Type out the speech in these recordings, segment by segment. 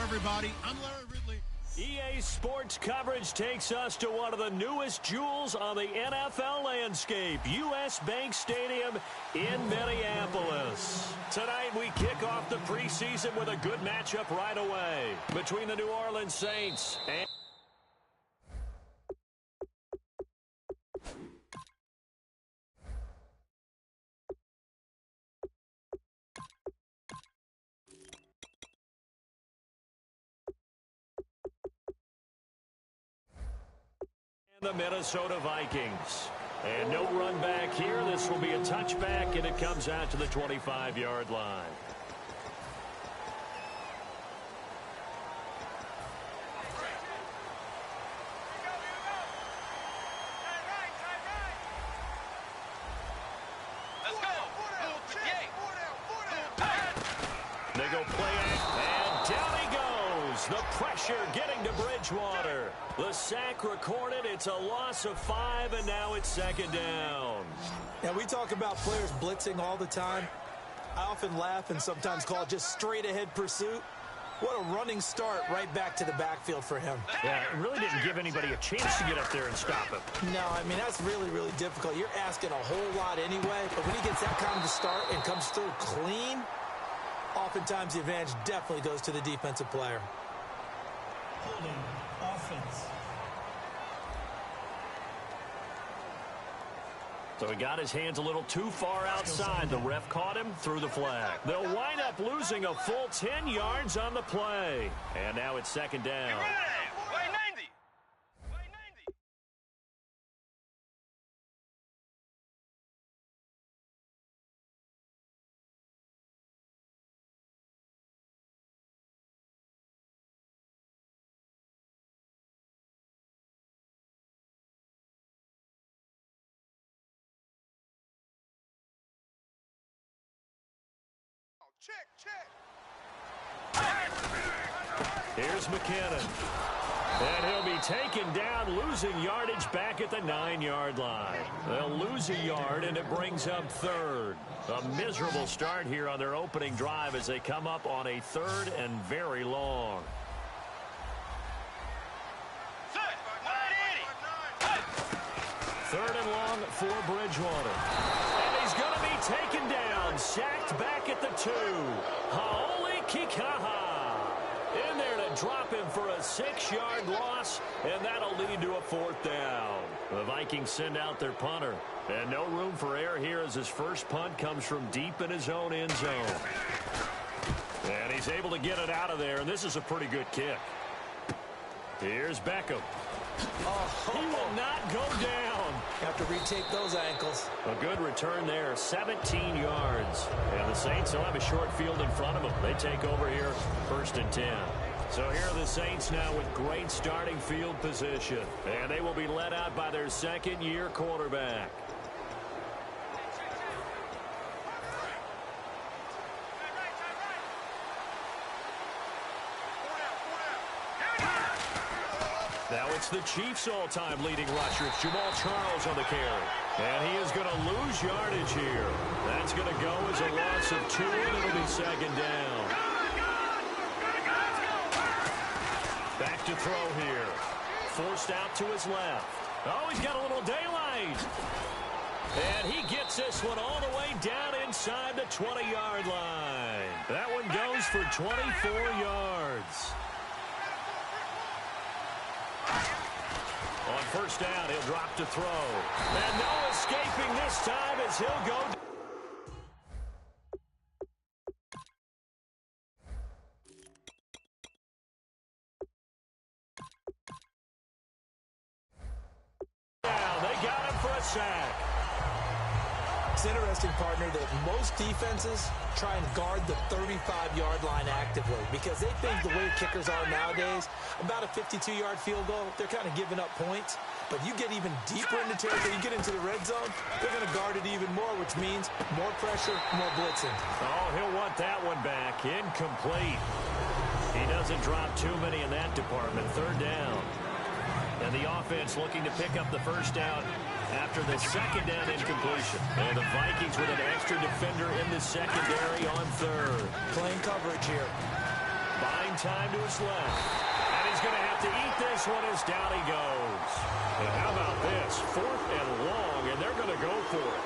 everybody. I'm Larry Ridley. EA Sports coverage takes us to one of the newest jewels on the NFL landscape, U.S. Bank Stadium in Minneapolis. Tonight we kick off the preseason with a good matchup right away between the New Orleans Saints and the Minnesota Vikings. And no run back here. This will be a touchback, and it comes out to the 25-yard line. They go play it, and down he goes. The pressure getting to Bridgewater. The sack recorded. It's a loss of 5, and now it's second down. Now, we talk about players blitzing all the time. I often laugh and sometimes call it just straight-ahead pursuit. What a running start right back to the backfield for him. Yeah, it really didn't give anybody a chance to get up there and stop him. No, I mean, that's really, really difficult. You're asking a whole lot anyway, but when he gets that kind of a start and comes through clean, oftentimes the advantage definitely goes to the defensive player. Holding offense. So he got his hands a little too far outside. The ref caught him, threw the flag. They'll wind up losing a full 10 yards on the play. And now it's second down. Here's McKinnon. And he'll be taken down, losing yardage back at the 9-yard line. They'll lose a yard, and it brings up third. A miserable start here on their opening drive as they come up on a third and very long. Third and long for Bridgewater. And he's going to be taken down, sacked back at the 2. Haoli Kikaha in there to drop him for a 6-yard loss, and that'll lead to a fourth down. The Vikings send out their punter, and no room for error here as his first punt comes from deep in his own end zone. And he's able to get it out of there, and this is a pretty good kick. Here's Beckham. He will not go down. Have to retake those ankles. A good return there, 17 yards. And the Saints will have a short field in front of them. They take over here, 1st and 10. So here are the Saints now with great starting field position. And they will be led out by their second-year quarterback. Now it's the Chiefs' all-time leading rusher. It's Jamal Charles on the carry. And he is going to lose yardage here. That's going to go as a loss of 2, and it'll be second down. Back to throw here. Forced out to his left. Oh, he's got a little daylight. And he gets this one all the way down inside the 20-yard line. That one goes for 24 yards. On first down, he'll drop to throw. And no escaping this time as he'll go down. They got him for a sack. It's interesting, partner, that most defenses try and guard the 35-yard line actively because they think the way kickers are nowadays, about a 52-yard field goal, they're kind of giving up points. But you get even deeper into territory, you get into the red zone, they're going to guard it even more, which means more pressure, more blitzing. Oh, he'll want that one back. Incomplete. He doesn't drop too many in that department. Third down. And the offense looking to pick up the first down after the second down incompletion. And the Vikings with an extra defender in the secondary on third. Playing coverage here. Buying time to his left. And he's going to have to eat this one as down he goes. And how about this? 4th and long, and they're going to go for it.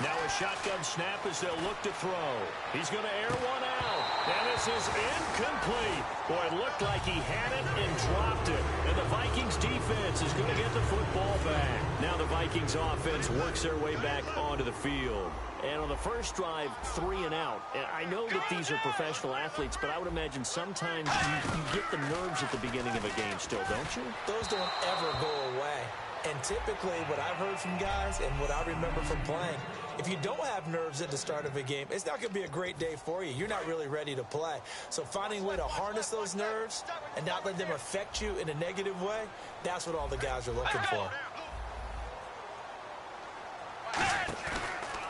Now a shotgun snap as they'll look to throw. He's going to air one out. And this is incomplete. Boy, it looked like he had it and dropped it. And the Vikings defense is going to get the football back. Now the Vikings offense works their way back onto the field. And on the first drive, 3 and out. And I know that these are professional athletes, but I would imagine sometimes you get the nerves at the beginning of a game still, don't you? Those don't ever go away. And typically, what I've heard from guys and what I remember from playing, if you don't have nerves at the start of a game, it's not going to be a great day for you. You're not really ready to play. So finding a way to harness those nerves and not let them affect you in a negative way, that's what all the guys are looking for.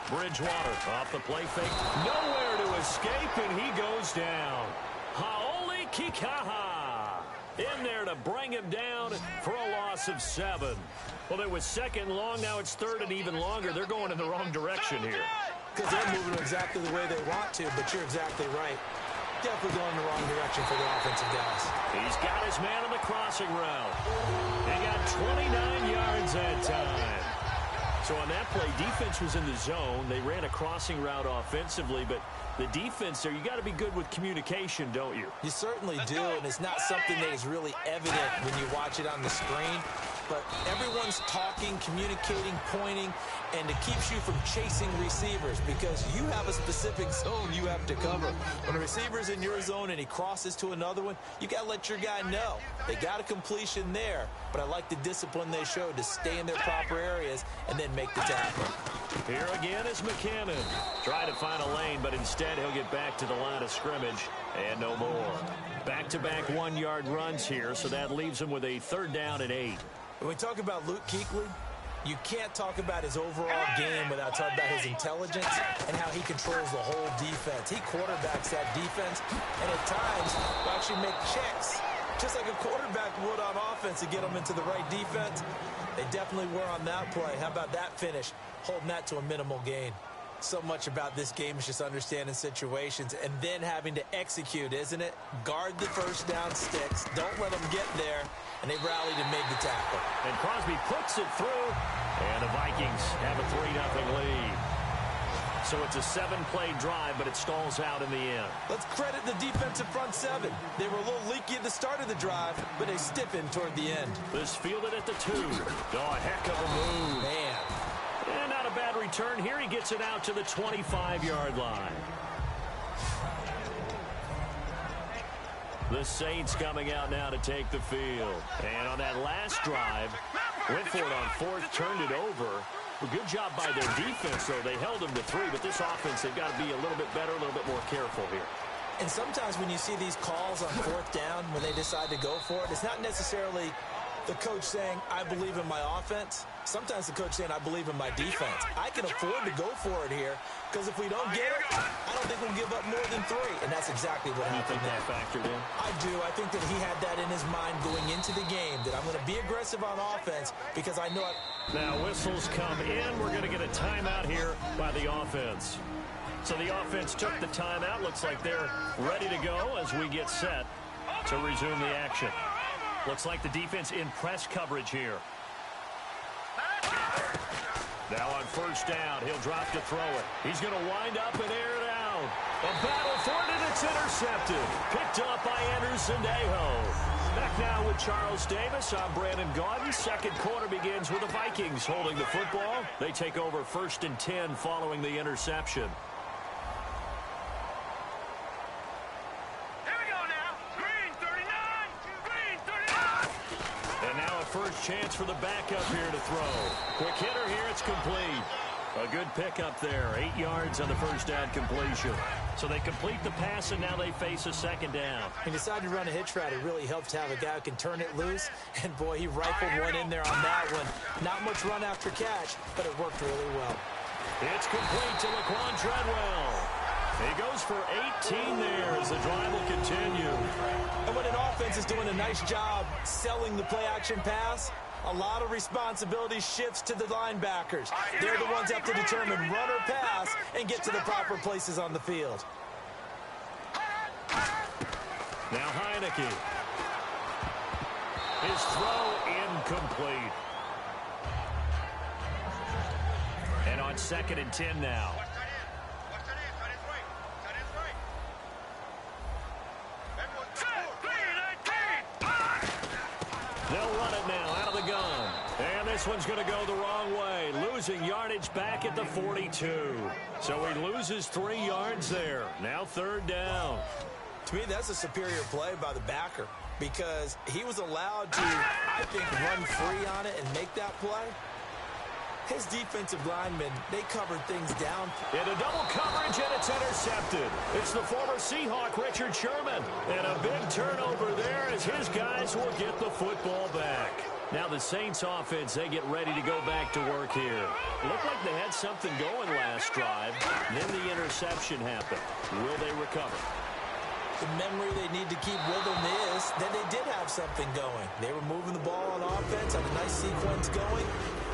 Bridgewater off the play fake. Nowhere to escape, and he goes down. Haoli Kikaha in there to bring him down for a loss of 7. Well, it was 2nd long. Now it's 3rd and even longer. They're going in the wrong direction here. Because they're moving exactly the way they want to, but you're exactly right. Definitely going in the wrong direction for the offensive guys. He's got his man on the crossing route. He got 29 yards that time. So on that play, defense was in the zone. They ran a crossing route offensively, but the defense there, you got to be good with communication, don't you? You certainly do, and it's not something that is really evident when you watch it on the screen. But everyone's talking, communicating, pointing, and it keeps you from chasing receivers because you have a specific zone you have to cover. When a receiver's in your zone and he crosses to another one, you got to let your guy know. They got a completion there, but I like the discipline they showed to stay in their proper areas and then make the tackle. Here again is McKinnon. Try to find a lane, but instead he'll get back to the line of scrimmage and no more. Back-to-back 1-yard runs here, so that leaves him with a 3rd down and 8. When we talk about Luke Kuechly, you can't talk about his overall game without talking about his intelligence and how he controls the whole defense. He quarterbacks that defense, and at times will actually make checks, just like a quarterback would on offense to get them into the right defense. They definitely were on that play. How about that finish? Holding that to a minimal gain. So much about this game is just understanding situations and then having to execute, isn't it? Guard the first down sticks. Don't let them get there. And they rallied and made the tackle. And Crosby puts it through. And the Vikings have a 3-0 lead. So it's a 7-play drive, but it stalls out in the end. Let's credit the defensive front 7. They were a little leaky at the start of the drive, but they stiffened toward the end. This fielded at the 2. Oh, a heck of a move. Man. And not a bad return here. He gets it out to the 25-yard line. The Saints coming out now to take the field. And on that last drive, went for it on 4th, turned it over. Well, good job by their defense, though. They held them to 3, but this offense, they've got to be a little bit better, a little bit more careful here. And sometimes when you see these calls on 4th down, when they decide to go for it, it's not necessarily the coach saying, I believe in my offense. Sometimes the coach saying, I believe in my defense. I can afford to go for it here because if we don't get it, I don't think we'll give up more than 3. And that's exactly what happened there. You think that factored in? I do. I think that he had that in his mind going into the game, that I'm going to be aggressive on offense because I know Now whistles come in. We're going to get a timeout here by the offense. So the offense took the timeout. Looks like they're ready to go as we get set to resume the action. Looks like the defense in press coverage here. Now on 1st down, he'll drop to throw it. He's going to wind up and air it out. A battle for it, and it's intercepted. Picked up by Anderson-Dejo. Back now with Charles Davis. I'm Brandon Gaudin. 2nd quarter begins with the Vikings holding the football. They take over 1st and 10 following the interception. First chance for the backup here to throw. Quick hitter here, it's complete. A good pickup there. 8 yards on the first down completion. So they complete the pass, and now they face a 2nd down. He decided to run a hitch route. It really helps to have a guy who can turn it loose. And, boy, he rifled one in there on that one. Not much run after catch, but it worked really well. It's complete to Laquan Treadwell. He goes for 18 there as the drive will continue. And when an offense is doing a nice job selling the play-action pass, a lot of responsibility shifts to the linebackers. They're the ones that have to determine run or pass and get to the proper places on the field. Now Heineke. His throw incomplete. And on 2nd and 10 now. They'll run it now out of the gun. And this one's going to go the wrong way. Losing yardage back at the 42. So he loses 3 yards there. Now 3rd down. To me, that's a superior play by the backer because he was allowed to, I think, run free on it and make that play. His defensive linemen, they covered things down. Into double coverage, and it's intercepted. It's the former Seahawk, Richard Sherman. And a big turnover there as his guys will get the football back. Now the Saints offense, they get ready to go back to work here. Looked like they had something going last drive. Then the interception happened. Will they recover? The memory they need to keep with them is that they did have something going. They were moving the ball on offense, had a nice sequence going.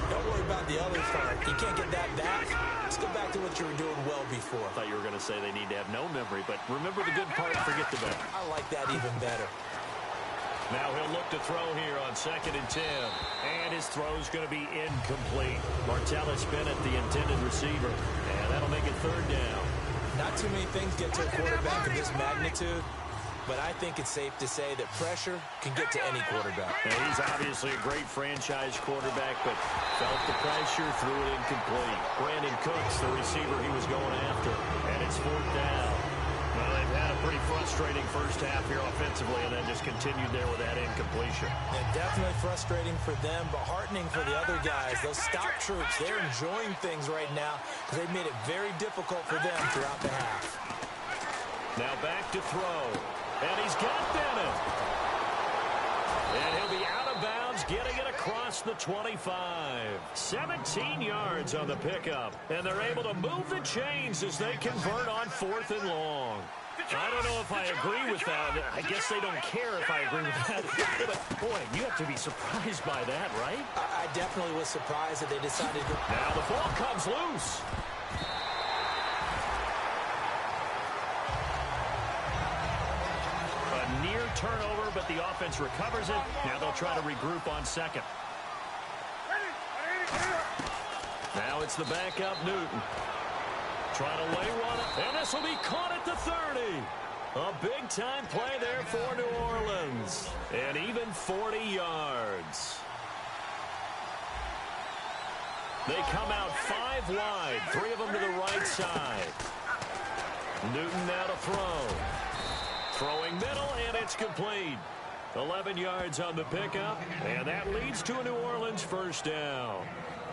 Don't worry about the other part. You can't get that back. Let's go back to what you were doing well before. I thought you were going to say they need to have no memory, but remember the good part, forget the bad. I like that even better. Now he'll look to throw here on 2nd and 10. And his throw's going to be incomplete. Martellus Bennett, the intended receiver. And that'll make it 3rd down. Not too many things get to a quarterback of this magnitude, but I think it's safe to say that pressure can get to any quarterback. And he's obviously a great franchise quarterback, but felt the pressure, threw it incomplete. Brandon Cooks, the receiver he was going after, and it's 4th down. Well, they've had a pretty frustrating first half here offensively, and then just continued there with that incompletion. And definitely frustrating for them, but heartening for the other guys. Those stop troops, they're enjoying things right now because they've made it very difficult for them throughout the half. Now back to throw. And he's got Bennett. And he'll be out of bounds, getting it across the 25. 17 yards on the pickup. And they're able to move the chains as they convert on 4th and long. I don't know if I agree with that. I guess they don't care if I agree with that. But, boy, you have to be surprised by that, right? I definitely was surprised that they decided to... Now the ball comes loose. A near turnover, but the offense recovers it. Now they'll try to regroup on 2nd. Now it's the backup, Newton. Trying to lay one, and this will be caught at the 30. A big-time play there for New Orleans. And even 40 yards. They come out 5 wide, 3 of them to the right side. Newton now to throw. Throwing middle, and it's complete. 11 yards on the pickup, and that leads to a New Orleans 1st down.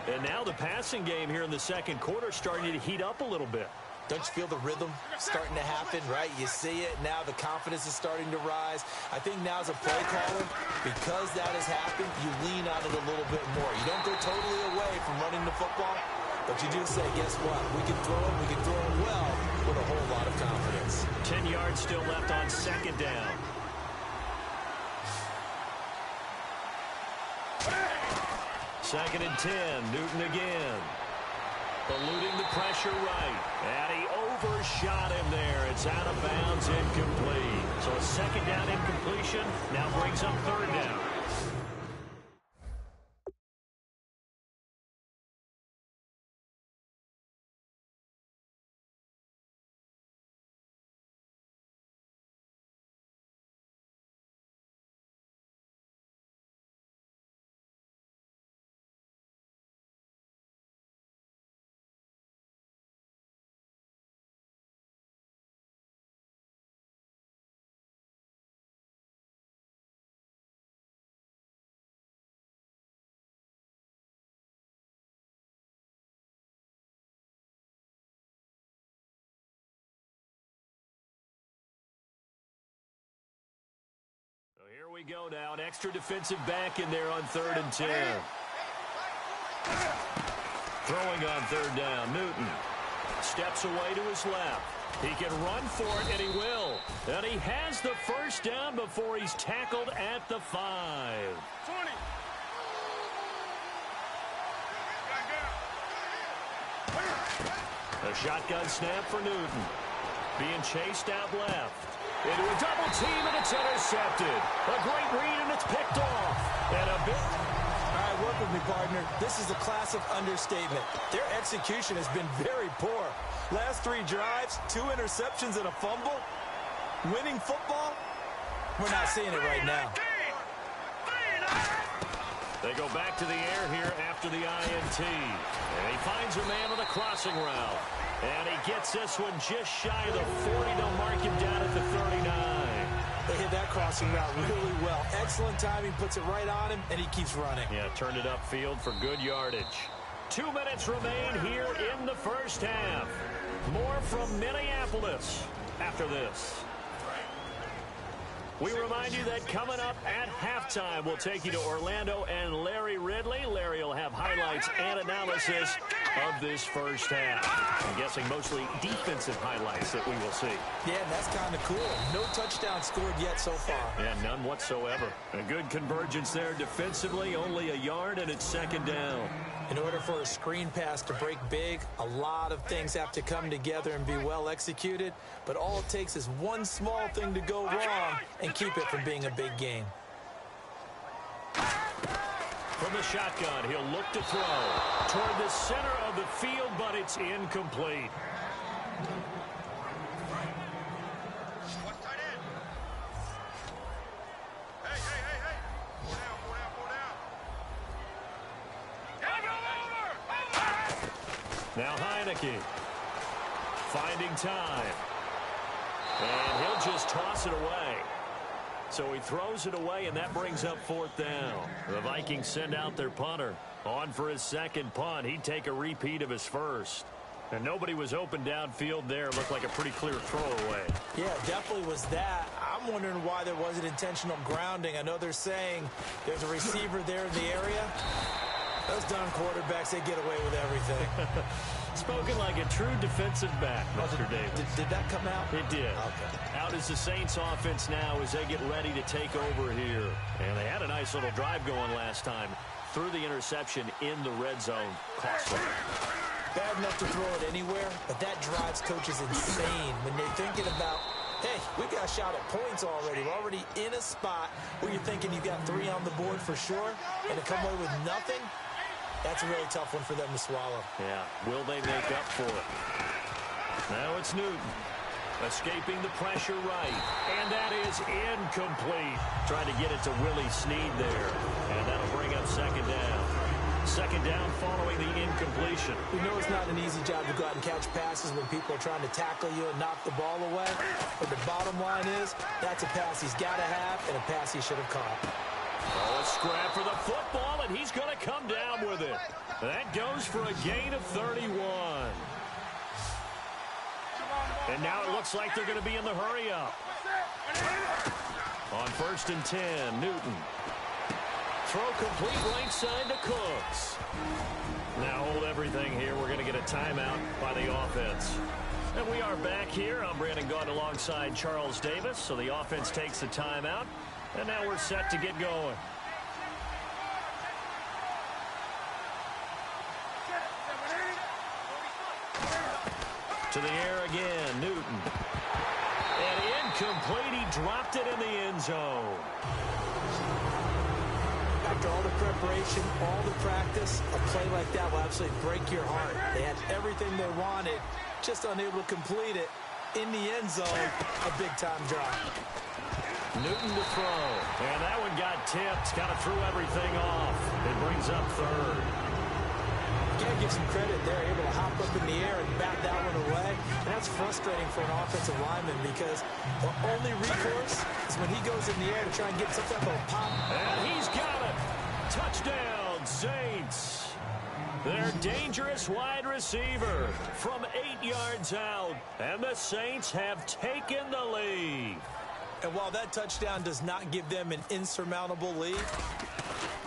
And now the passing game here in the 2nd quarter starting to heat up a little bit. Don't you feel the rhythm starting to happen, right? You see it. Now the confidence is starting to rise. I think now as a play caller, because that has happened, you lean on it a little bit more. You don't go totally away from running the football, but you do say, guess what? We can throw it well with a whole lot of confidence. 10 yards still left on 2nd down. Second and 10, Newton again. Eluding the pressure right. And he overshot him there. It's out of bounds, incomplete. So a 2nd down incompletion now brings up 3rd down. Here we go now. An extra defensive back in there on 3rd and 10. Throwing on 3rd down. Newton steps away to his left. He can run for it, and he will. And he has the first down before he's tackled at the 5. 20. A shotgun snap for Newton. Being chased out left. Into a double team, and it's intercepted. A great read, and it's picked off. And a bit... All right, work with me, partner. This is a classic understatement. Their execution has been very poor. Last 3 drives, 2 interceptions and a fumble. Winning football? We're not seeing it right now. They go back to the air here after the INT. And he finds a man on the crossing route. And he gets this one just shy of the 40. They'll mark him down at the 39. They hit that crossing route really well. Excellent timing, puts it right on him, and he keeps running. Yeah, turned it upfield for good yardage. 2 minutes remain here in the first half. More from Minneapolis after this. We remind you that coming up at halftime, we'll take you to Orlando and Larry Ridley. Larry will have highlights and analysis of this first half. I'm guessing mostly defensive highlights that we will see. Yeah, and that's kind of cool. No touchdown scored yet so far. Yeah, none whatsoever. A good convergence there defensively, only a yard, and it's second down. In order for a screen pass to break big, a lot of things have to come together and be well executed. But all it takes is one small thing to go wrong and keep it from being a big game. From the shotgun, he'll look to throw toward the center of the field, but it's incomplete. Now Heineke finding time. And he'll just toss it away. So he throws it away, and that brings up 4th down. The Vikings send out their punter. On for his second punt. He'd take a repeat of his first. And nobody was open downfield there. Looked like a pretty clear throwaway. Yeah, definitely was that. I'm wondering why there wasn't intentional grounding. I know they're saying there's a receiver there in the area. Those darn quarterbacks, they get away with everything. Spoken like a true defensive back, Mr. Davis. Did that come out? It did. Okay. Out is the Saints offense now as they get ready to take over here. And they had a nice little drive going last time. Threw the interception in the red zone. Costly. Bad enough to throw it anywhere, but that drives coaches insane when they're thinking about, hey, we got a shot at points already. We're already in a spot where you're thinking you got 3 on the board for sure, and to come away with nothing, that's a really tough one for them to swallow. Yeah, will they make up for it? Now it's Newton. Escaping the pressure right. And that is incomplete. Trying to get it to Willie Snead there. And that'll bring up second down. Second down following the incompletion. We know it's not an easy job to go out and catch passes when people are trying to tackle you and knock the ball away. But the bottom line is, that's a pass he's got to have and a pass he should have caught. Oh, a scrap for the football, and he's going to come down with it. That goes for a gain of 31. And now it looks like they're going to be in the hurry-up. On 1st and 10, Newton. Throw complete right side to Cooks. Now hold everything here. We're going to get a timeout by the offense. And we are back here. I'm Brandon Gaudin alongside Charles Davis. So the offense takes the timeout. And now we're set to get going. To the air again, Newton. And incomplete. He dropped it in the end zone. After all the preparation, all the practice, a play like that will absolutely break your heart. They had everything they wanted, just unable to complete it. In the end zone, a big-time drop. Newton to throw. And that one got tipped. Kind of threw everything off. It brings up 3rd. Can't give some credit. They're able to hop up in the air and bat that one away. And that's frustrating for an offensive lineman because the only recourse is when he goes in the air to try and get some type of pop. And he's got it. Touchdown, Saints. Their dangerous wide receiver from 8 yards out. And the Saints have taken the lead. And while that touchdown does not give them an insurmountable lead,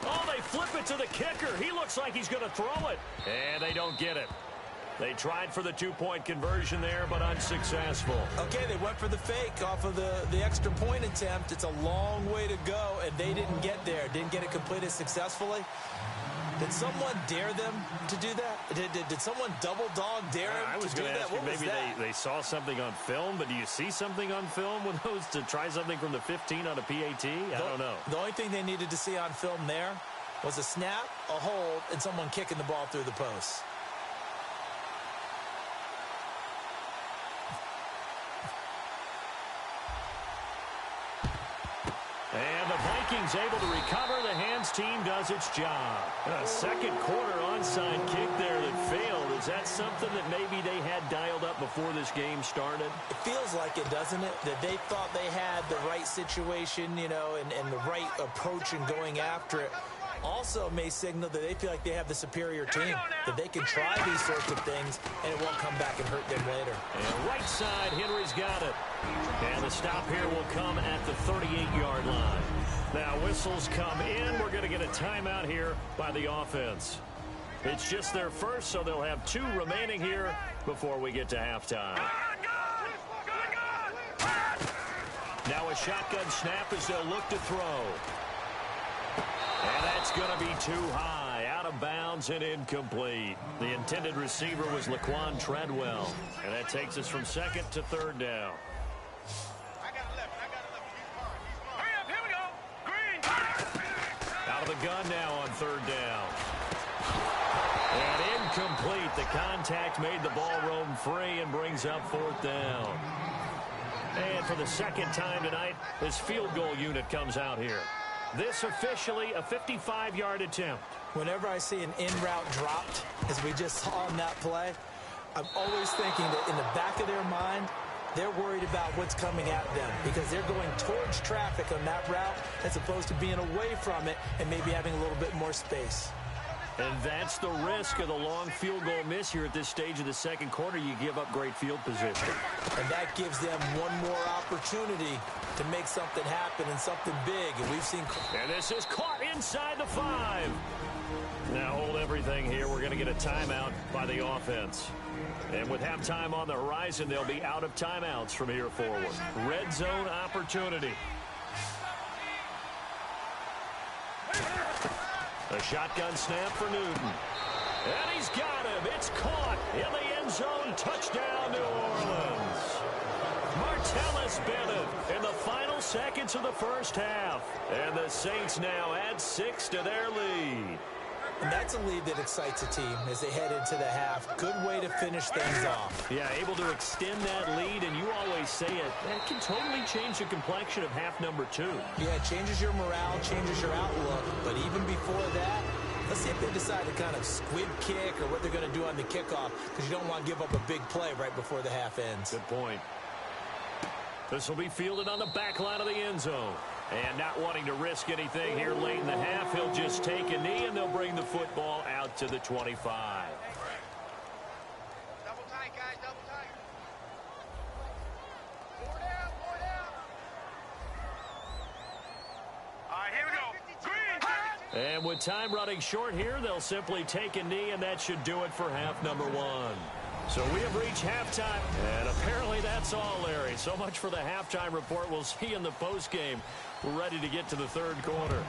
oh, they flip it to the kicker. He looks like he's going to throw it. And they don't get it. They tried for the two-point conversion there, but unsuccessful. Okay, they went for the fake off of the extra point attempt. It's a long way to go, and they didn't get there. Didn't get it completed successfully. Did someone dare them to do that? Did someone double dog dare them I was to do going to that? ask you, What was maybe that? they saw something on film, but do you see something on film with those to try something from the 15 on a PAT? I don't know. The only thing they needed to see on film there was a snap, a hold, and someone kicking the ball through the post. And the Vikings able to recover. The hands team does its job. A second quarter onside kick there that failed. Is that something that maybe they had dialed up before this game started? It feels like it, doesn't it? That they thought they had the right situation, you know, and the right approach in going after it. Also may signal that they feel like they have the superior team, that they can try these sorts of things, and it won't come back and hurt them later. And right side, Henry's got it. And the stop here will come at the 38-yard line. Now, whistles come in. We're going to get a timeout here by the offense. It's just their first, so they'll have 2 remaining here before we get to halftime. Now a shotgun snap as they'll look to throw. And that's going to be too high, out of bounds and incomplete. The intended receiver was Laquan Treadwell. And that takes us from second to third down. Out of the gun now on third down. And incomplete. The contact made the ball roam free and brings up fourth down. And for the second time tonight, this field goal unit comes out here. This officially a 55-yard attempt. Whenever I see an in-route dropped, as we just saw on that play, I'm always thinking that in the back of their mind, they're worried about what's coming at them because they're going towards traffic on that route as opposed to being away from it and maybe having a little bit more space. And that's the risk of the long field goal miss here at this stage of the second quarter. You give up great field position. And that gives them one more opportunity to make something happen and something big. And we've seen... And this is caught inside the 5. Now hold everything here. We're going to get a timeout by the offense. And with halftime on the horizon, they'll be out of timeouts from here forward. Red zone opportunity. A shotgun snap for Newton. And he's got him. It's caught in the end zone. Touchdown, New Orleans. Martellus Bennett in the final seconds of the first half. And the Saints now add 6 to their lead. And that's a lead that excites a team as they head into the half. Good way to finish things off. Yeah, able to extend that lead, and you always say it, that can totally change the complexion of half number 2. Yeah, it changes your morale, changes your outlook. But even before that, let's see if they decide to kind of squib kick or what they're going to do on the kickoff, because you don't want to give up a big play right before the half ends. Good point. This will be fielded on the back line of the end zone. And not wanting to risk anything here late in the half, he'll just take a knee, and they'll bring the football out to the 25. Double tight, guys, double tight. 4 down, 4 down. All right, here we go. Green. And with time running short here, they'll simply take a knee, and that should do it for half number 1. So we have reached halftime, and apparently that's all, Larry. So much for the halftime report. We'll see you in the postgame. We're ready to get to the third quarter.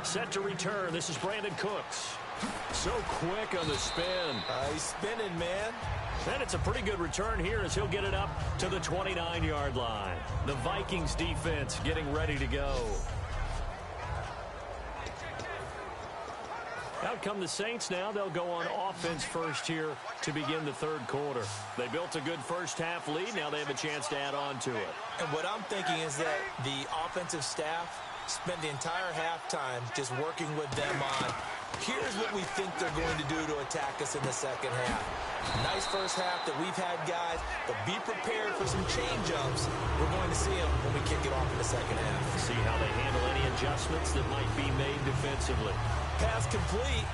Set to return. This is Brandon Cooks. So quick on the spin. He's spinning, man. And it's a pretty good return here as he'll get it up to the 29-yard line. The Vikings defense getting ready to go. Out come the Saints now. They'll go on offense first here to begin the third quarter. They built a good first half lead. Now they have a chance to add on to it. And what I'm thinking is that the offensive staff spent the entire halftime just working with them on, here's what we think they're going to do to attack us in the second half. Nice first half that we've had, guys, but be prepared for some change-ups. We're going to see them when we kick it off in the second half. See how they handle any adjustments that might be made defensively. Pass complete,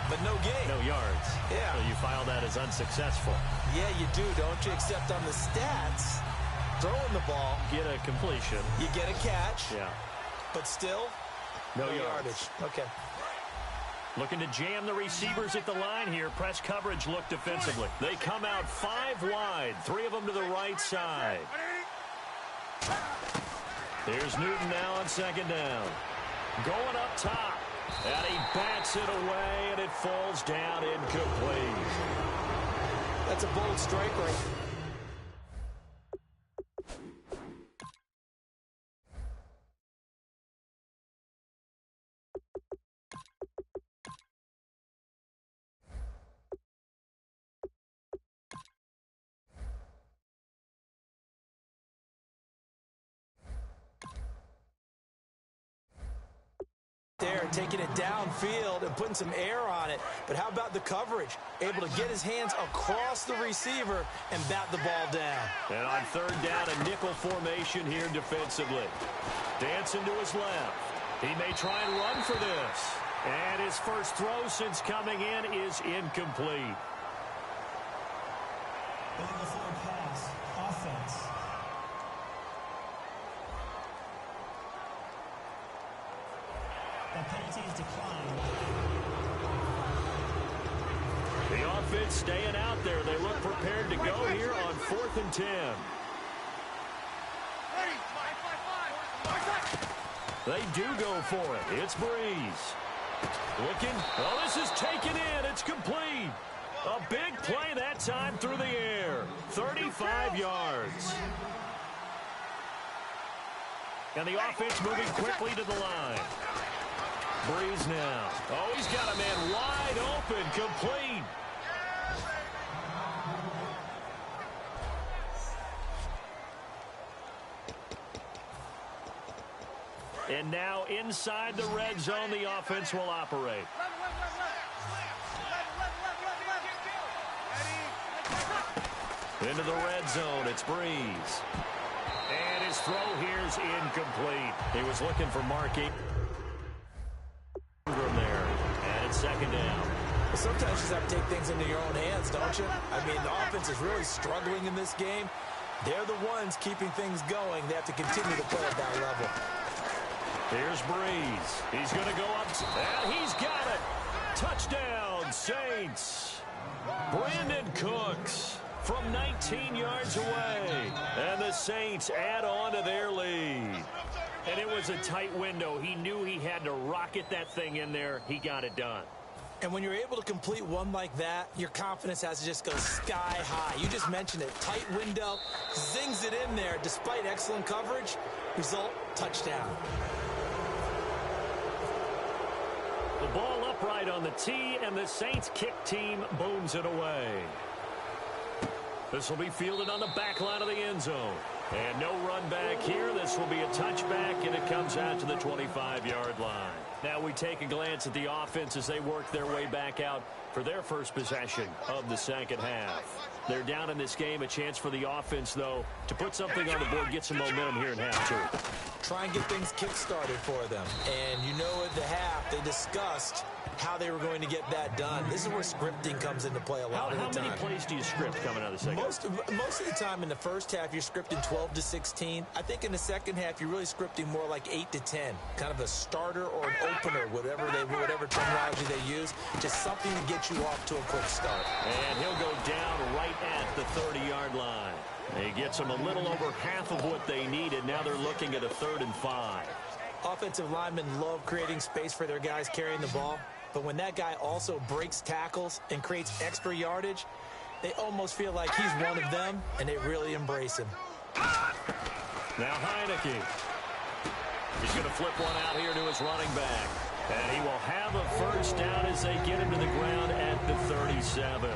but no gain. No yards. Yeah. So you file that as unsuccessful. Yeah, you do, don't you? Except on the stats, throwing the ball, Get a completion. you get a catch, Yeah. but still, No no yards. yardage. Okay. Looking to jam the receivers at the line here. Press coverage look defensively. They come out 5 wide. 3 of them to the right side. Here's Newton now on second down. Going up top. And he bats it away, and it falls down incomplete. That's a bold strike rate. There, taking it downfield and putting some air on it. But how about the coverage? Able to get his hands across the receiver and bat the ball down. And on third down, a nickel formation here defensively. Dancing to his left. He may try and run for this. And his first throw since coming in is incomplete. On the forward pass, offense. The penalty is declined. The offense staying out there. They look prepared to go here on 4th and 10. They do go for it. It's Breeze. Looking. Oh, this is taken in. It's complete. A big play that time through the air. 35 yards. And the offense moving quickly to the line. Breeze now. Oh, he's got a man wide open, complete. And now inside the red zone, the offense will operate. Into the red zone, it's Breeze. And his throw here is incomplete. He was looking for Mark Ingram there. And it's second down. Well, sometimes you just have to take things into your own hands, don't you? I mean, the offense is really struggling in this game. They're the ones keeping things going. They have to continue to play at that level. Here's Breeze. He's going to go up, and he's got it. Touchdown, Saints. Brandon Cooks from 19 yards away. And the Saints add on to their lead. And it was a tight window. He knew he had to rocket that thing in there. He got it done. And when you're able to complete one like that, your confidence has to just go sky high. You just mentioned it. Tight window, zings it in there despite excellent coverage. Result, touchdown. The ball upright on the tee, and the Saints kick team booms it away. This will be fielded on the back line of the end zone. And no run back here. This will be a touchback, and it comes out to the 25-yard line. Now we take a glance at the offense as they work their way back out for their first possession of the second half. They're down in this game. A chance for the offense, though, to put something on the board, get some momentum here in half two. Try and get things kick-started for them. And you know at the half, they discussed how they were going to get that done. This is where scripting comes into play a lot of the time. How many plays do you script coming out of the second? Most of the time in the first half, you're scripting 12 to 16. I think in the second half, you're really scripting more like 8 to 10. Kind of a starter or an opener, whatever terminology they use. Just something to get you off to a quick start. And he'll go down right at the 30-yard line. He gets them a little over half of what they needed. Now they're looking at a 3rd and 5. Offensive linemen love creating space for their guys carrying the ball. But when that guy also breaks tackles and creates extra yardage, they almost feel like he's one of them, and they really embrace him. Now Heineke. He's going to flip one out here to his running back. And he will have a first down as they get him to the ground at the 37.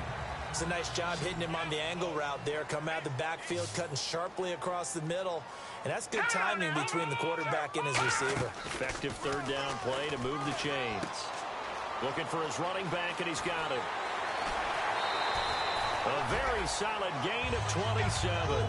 It's a nice job hitting him on the angle route there. Come out of the backfield, cutting sharply across the middle. And that's good timing between the quarterback and his receiver. Effective 3rd down play to move the chains. Looking for his running back, and he's got it. A very solid gain of 27.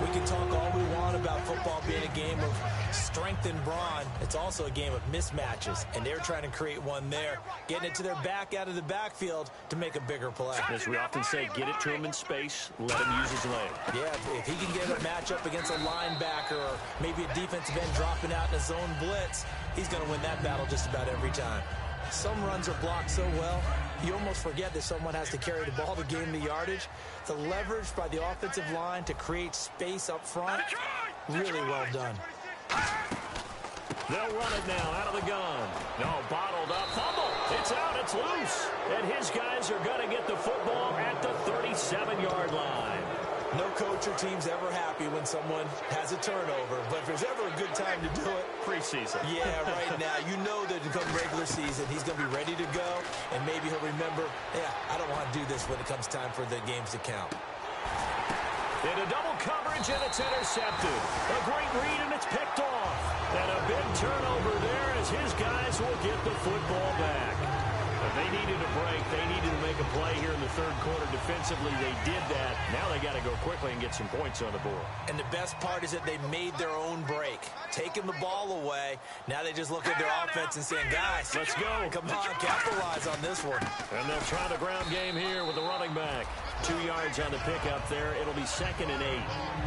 We can talk all we want about football being a game of strength and brawn. It's also a game of mismatches, and they're trying to create one there, getting it to their back out of the backfield to make a bigger play. As we often say, get it to him in space, let him use his leg. Yeah, if he can get a matchup against a linebacker or maybe a defensive end dropping out in a zone blitz, he's going to win that battle just about every time. Some runs are blocked so well, you almost forget that someone has to carry the ball to gain the yardage. The leverage by the offensive line to create space up front, really well done. They'll run it now out of the gun. No, bottled up. Fumble. It's out. It's loose. And his guys are going to get the football at the 37-yard line. No coach or team's ever happy when someone has a turnover, but if there's ever a good time to do it, preseason. Yeah, right now. You know that come regular season, he's going to be ready to go, and maybe he'll remember, yeah, I don't want to do this when it comes time for the games to count. Into double coverage, and it's intercepted. A great read, and it's picked off. And a big turnover there as his guys will get the football back. But they needed a break. They needed to make a play here in the third quarter. Defensively, they did that. Now they got to go quickly and get some points on the board. And the best part is that they made their own break. Taking the ball away. Now they just look at their offense and saying, guys, let's go. Come on, capitalize on this one. And they'll try the ground game here with the running back. 2 yards on the pickup there. It'll be 2nd and 8.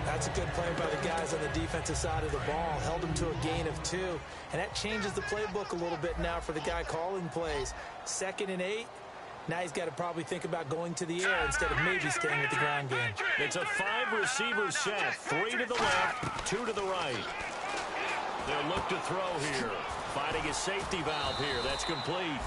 That's a good play by the guys on the defensive side of the ball. Held them to a gain of 2. And that changes the playbook a little bit now for the guy calling plays. 2nd and 8. Now he's got to probably think about going to the air instead of maybe staying with the ground game. It's a 5-receiver set. 3 to the left, 2 to the right. They'll look to throw here. Finding his safety valve here. That's complete.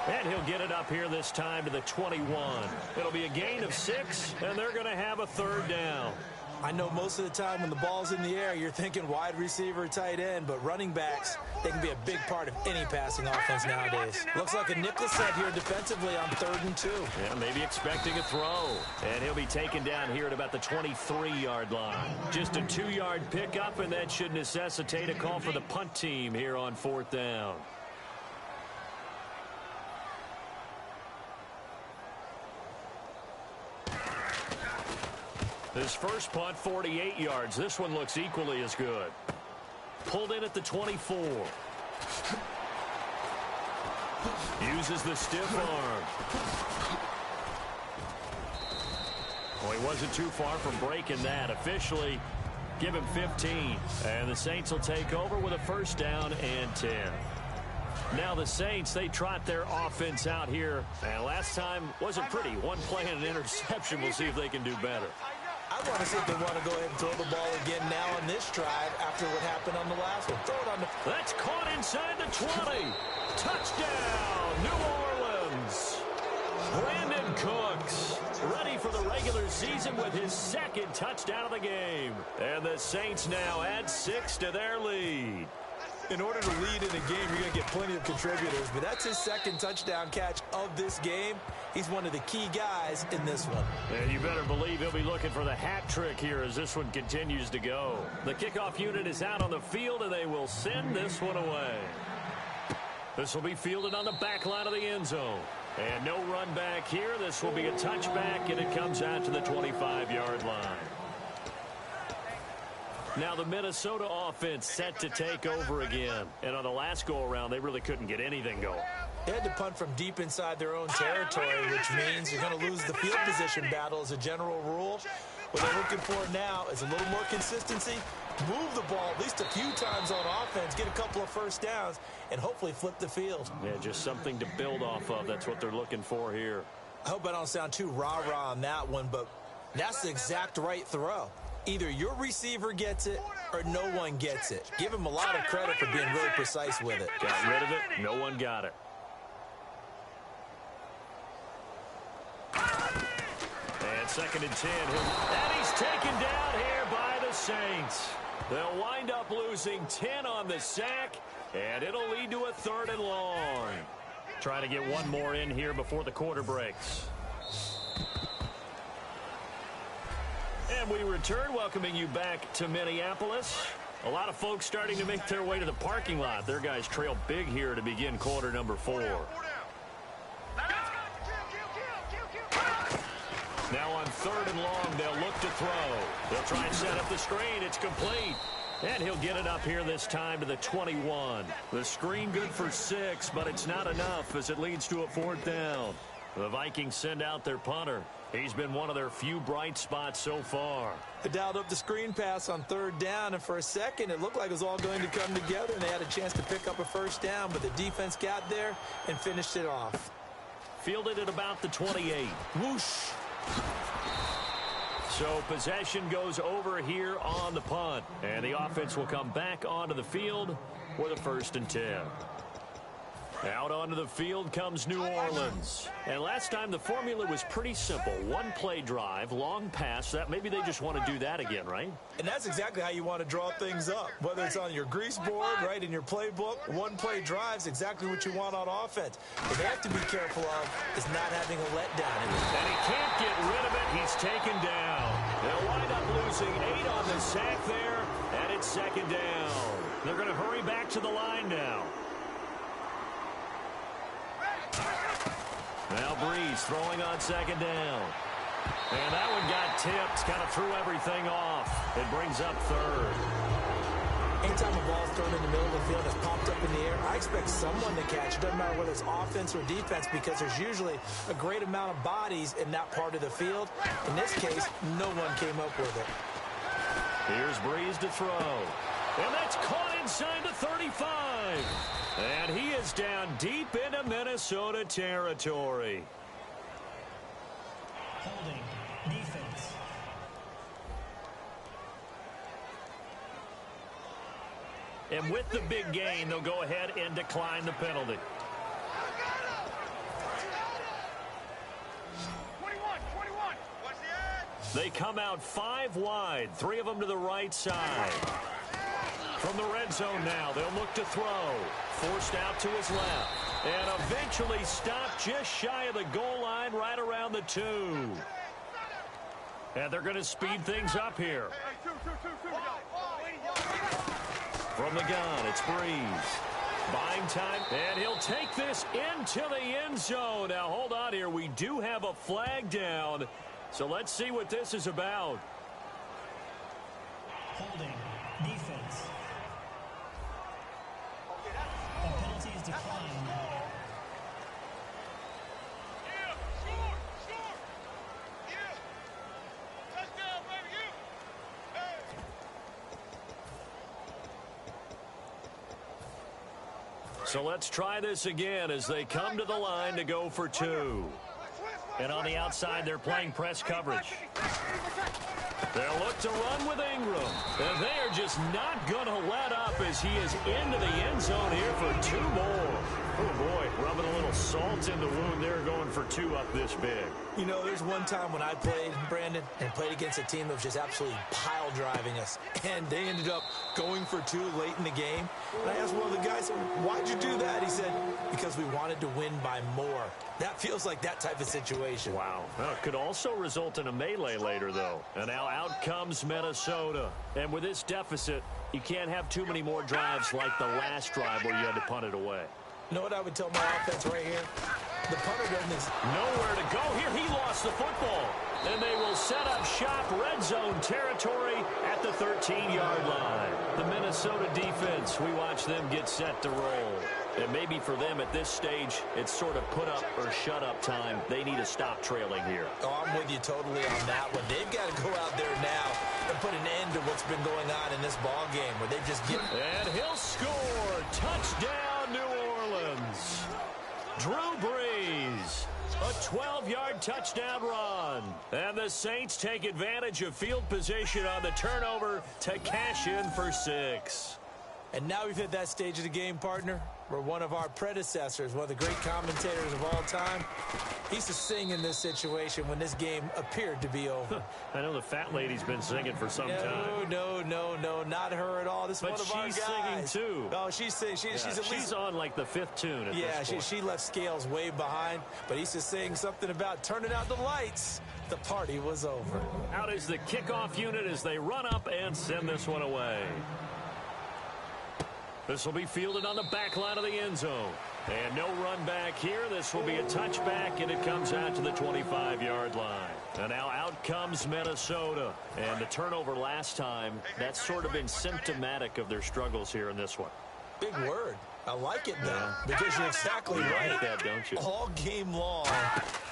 And he'll get it up here this time to the 21. It'll be a gain of 6, and they're going to have a 3rd down. I know most of the time when the ball's in the air, you're thinking wide receiver, tight end, but running backs, they can be a big part of any passing offense nowadays. Looks like a nickel set here defensively on 3rd and 2. Yeah, maybe expecting a throw. And he'll be taken down here at about the 23-yard line. Just a 2-yard pickup, and that should necessitate a call for the punt team here on 4th down. His first punt, 48 yards. This one looks equally as good. Pulled in at the 24. Uses the stiff arm. Well, he wasn't too far from breaking that. Officially, give him 15. And the Saints will take over with a 1st down and 10. Now the Saints, they trot their offense out here. And last time wasn't pretty. One play and an interception. We'll see if they can do better. I want to see if they want to go ahead and throw the ball again now on this drive after what happened on the last one. Throw it on the... That's caught inside the 20. Touchdown, New Orleans. Brandon Cooks ready for the regular season with his 2nd touchdown of the game. And the Saints now add 6 to their lead. In order to lead in a game, you're going to get plenty of contributors, but that's his 2nd touchdown catch of this game. He's one of the key guys in this one. And you better believe he'll be looking for the hat trick here as this one continues to go. The kickoff unit is out on the field, and they will send this one away. This will be fielded on the back line of the end zone. And no run back here. This will be a touchback, and it comes out to the 25-yard line. Now the Minnesota offense set to take over again. And on the last go-around, they really couldn't get anything going. They had to punt from deep inside their own territory, which means you're going to lose the field position battle as a general rule. What they're looking for now is a little more consistency, move the ball at least a few times on offense, get a couple of 1st downs, and hopefully flip the field. Yeah, just something to build off of. That's what they're looking for here. I hope I don't sound too rah-rah on that one, but that's the exact right throw. Either your receiver gets it or no one gets it. Give him a lot of credit for being really precise with it. Got rid of it. No one got it. And 2nd and 10. And he's taken down here by the Saints. They'll wind up losing 10 on the sack, and it'll lead to a 3rd and long. Trying to get one more in here before the quarter breaks. And we return, welcoming you back to Minneapolis. A lot of folks starting to make their way to the parking lot. Their guys trail big here to begin quarter number 4. Now on 3rd and long, they'll look to throw. They'll try and set up the screen. It's complete. And he'll get it up here this time to the 21. The screen good for 6, but it's not enough as it leads to a 4th down. The Vikings send out their punter. He's been one of their few bright spots so far. They dialed up the screen pass on 3rd down, and for a second it looked like it was all going to come together, and they had a chance to pick up a 1st down, but the defense got there and finished it off. Fielded at about the 28. Whoosh! So possession goes over here on the punt, and the offense will come back onto the field with a 1st and 10. Out onto the field comes New Orleans. And last time the formula was pretty simple. 1-play drive, long pass. That maybe they just want to do that again, right? And that's exactly how you want to draw things up. Whether it's on your grease board, right, in your playbook, 1-play drive's exactly what you want on offense. What they have to be careful of is not having a letdown. And he can't get rid of it. He's taken down. They'll wind up losing 8 on the sack there, and it's 2nd down. They're going to hurry back to the line now. Now Breeze throwing on 2nd down. And that one got tipped, kind of threw everything off. It brings up 3rd. Anytime a ball's thrown in the middle of the field, it's popped up in the air, I expect someone to catch it. Doesn't matter whether it's offense or defense, because there's usually a great amount of bodies in that part of the field. In this case, no one came up with it. Here's Breeze to throw. And that's caught inside the 35. And he is down deep into Minnesota territory. Holding. Defense. And with the big gain, they'll go ahead and decline the penalty. 21. Watch the edge. They come out 5 wide, 3 of them to the right side. From the red zone now, they'll look to throw. Forced out to his left. And eventually stopped just shy of the goal line right around the 2. And they're going to speed things up here. From the gun, it's Breeze. Buying time, and he'll take this into the end zone. Now, hold on here. We do have a flag down, so let's see what this is about. Holding. Defense. A penalty is declined. So let's try this again as they come to the line to go for 2. And on the outside, they're playing press coverage. They'll look to run with Ingram. And they are just not going to let up as he is into the end zone here for 2 more. Oh, boy, rubbing a little salt in the wound there, going for 2 up this big. You know, there's one time when I played, Brandon, and played against a team that was just absolutely pile driving us. And they ended up going for 2 late in the game. And I asked one of the guys, why'd you do that? He said, because we wanted to win by more. That feels like that type of situation. Wow. Well, it could also result in a melee later, though. And now out comes Minnesota. And with this deficit, you can't have too many more drives like the last drive where you had to punt it away. You know what I would tell my offense right here? The punter doesn't... Nowhere to go here. He lost the football. And they will set up shop red zone territory at the 13-yard line. The Minnesota defense, we watch them get set to roll. And maybe for them at this stage, it's sort of put up or shut up time. They need to stop trailing here. Oh, I'm with you totally on that one. They've got to go out there now and put an end to what's been going on in this ball game where they've just given... And he'll score. Touchdown, New Orleans. Drew Brees. A 12-yard touchdown run. And the Saints take advantage of field position on the turnover to cash in for 6. And now we've hit that stage of the game, partner, where one of our predecessors, one of the great commentators of all time, he used to sing in this situation when this game appeared to be over. I know the fat lady's been singing for some time. No, not her at all. This is one of our guys. But she's singing, too. Oh, she's singing. She's on, like, the 5th tune at this point. She left Scales way behind, but he used to sing something about turning out the lights. The party was over. Out is the kickoff unit as they run up and send this one away. This will be fielded on the back line of the end zone. And no run back here. This will be a touchback, and it comes out to the 25-yard line. And now out comes Minnesota. And the turnover last time, that's sort of been symptomatic of their struggles here in this one. Big word. I like it, though, because you're exactly right. Like that, don't you? All game long,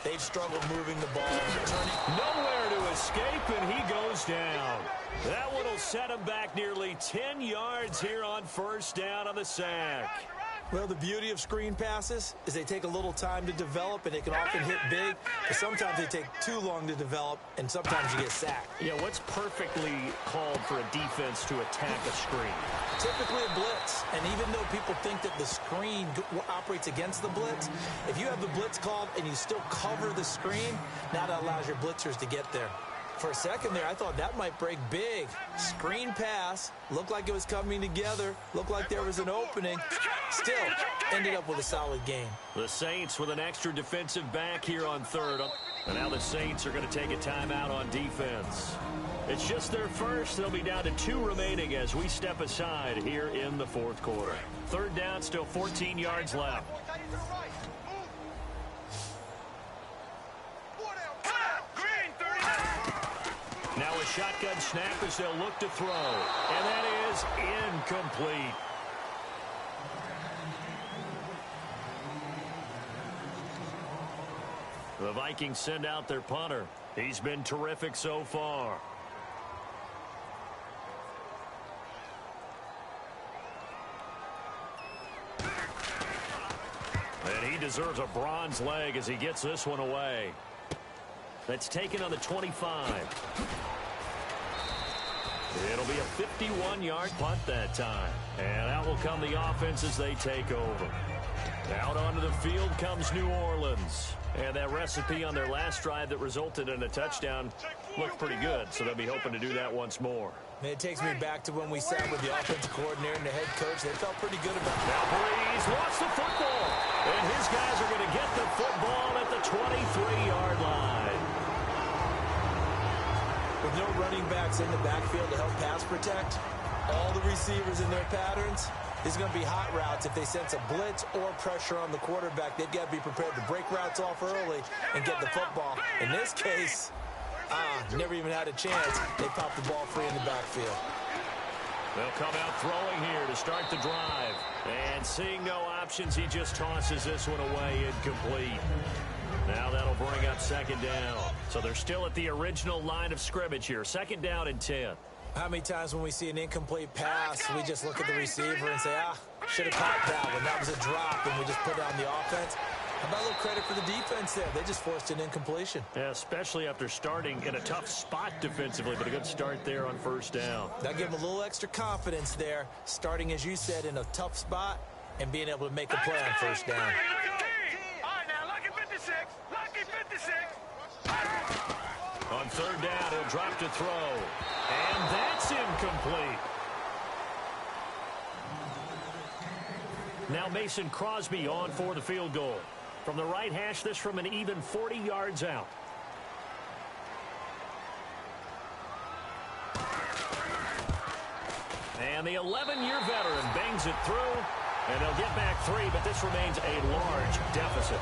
they've struggled moving the ball, turning. Nowhere to escape, and he goes down. That one will set him back nearly 10 yards here on first down on the sack. Well, the beauty of screen passes is they take a little time to develop, and they can often hit big. But sometimes they take too long to develop, and sometimes you get sacked. Yeah, what's perfectly called for a defense to attack a screen? Typically a blitz, and even though people think that the screen operates against the blitz, if you have the blitz called and you still cover the screen, now that allows your blitzers to get there. For a second there, I thought that might break big. Screen pass, looked like it was coming together, looked like there was an opening. Still, ended up with a solid game. The Saints with an extra defensive back here on third. And now the Saints are going to take a timeout on defense. It's just their first. They'll be down to 2 remaining as we step aside here in the fourth quarter. Third down, still 14 yards left. Now a shotgun snap as they'll look to throw. And that is incomplete. The Vikings send out their punter. He's been terrific so far. And he deserves a bronze leg as he gets this one away. That's taken on the 25. It'll be a 51-yard punt that time. And out will come the offense as they take over. Out onto the field comes New Orleans. And that recipe on their last drive that resulted in a touchdown looked pretty good, so they'll be hoping to do that once more. And it takes me back to when we sat with the offensive coordinator and the head coach. They felt pretty good about it. Now Breeze wants the football. And his guys are going to get the football at the 23-yard line. With no running backs in the backfield to help pass protect, all the receivers in their patterns, there's going to be hot routes. If they sense a blitz or pressure on the quarterback, they've got to be prepared to break routes off early and get the football. In this case, never even had a chance. They popped the ball free in the backfield. They'll come out throwing here to start the drive. And seeing no options, he just tosses this one away incomplete. Now that'll bring up second down. So they're still at the original line of scrimmage here. Second down and 10. How many times when we see an incomplete pass, we just look at the receiver and say, should have caught that one. That was a drop, and we just put it on the offense. How about a little credit for the defense there? They just forced an incompletion. Yeah, especially after starting in a tough spot defensively, but a good start there on first down. That gave them a little extra confidence there, starting, as you said, in a tough spot and being able to make a play on first down. All right, now, lucky 56. Lucky 56. On third down, he'll drop to throw. And that's incomplete. Now Mason Crosby on for the field goal. From the right hash, this from an even 40 yards out. And the 11-year veteran bangs it through. And they'll get back 3, but this remains a large deficit.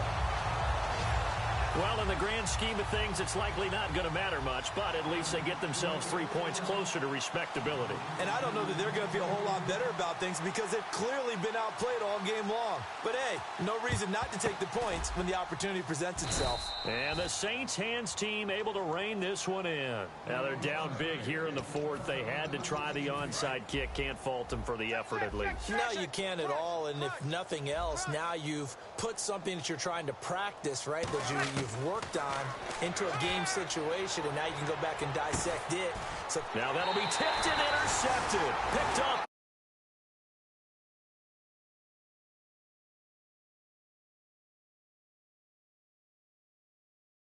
Well, in the grand scheme of things, it's likely not going to matter much, but at least they get themselves 3 points closer to respectability. And I don't know that they're going to feel a whole lot better about things because they've clearly been outplayed all game long. But, hey, no reason not to take the points when the opportunity presents itself. And the Saints hands team able to rein this one in. Now they're down big here in the fourth. They had to try the onside kick. Can't fault them for the effort at least. No, you can't at all. And if nothing else, now you've put something that you're trying to practice, right, that you've worked on into a game situation, and now you can go back and dissect it. So now that'll be tipped and intercepted. Picked up.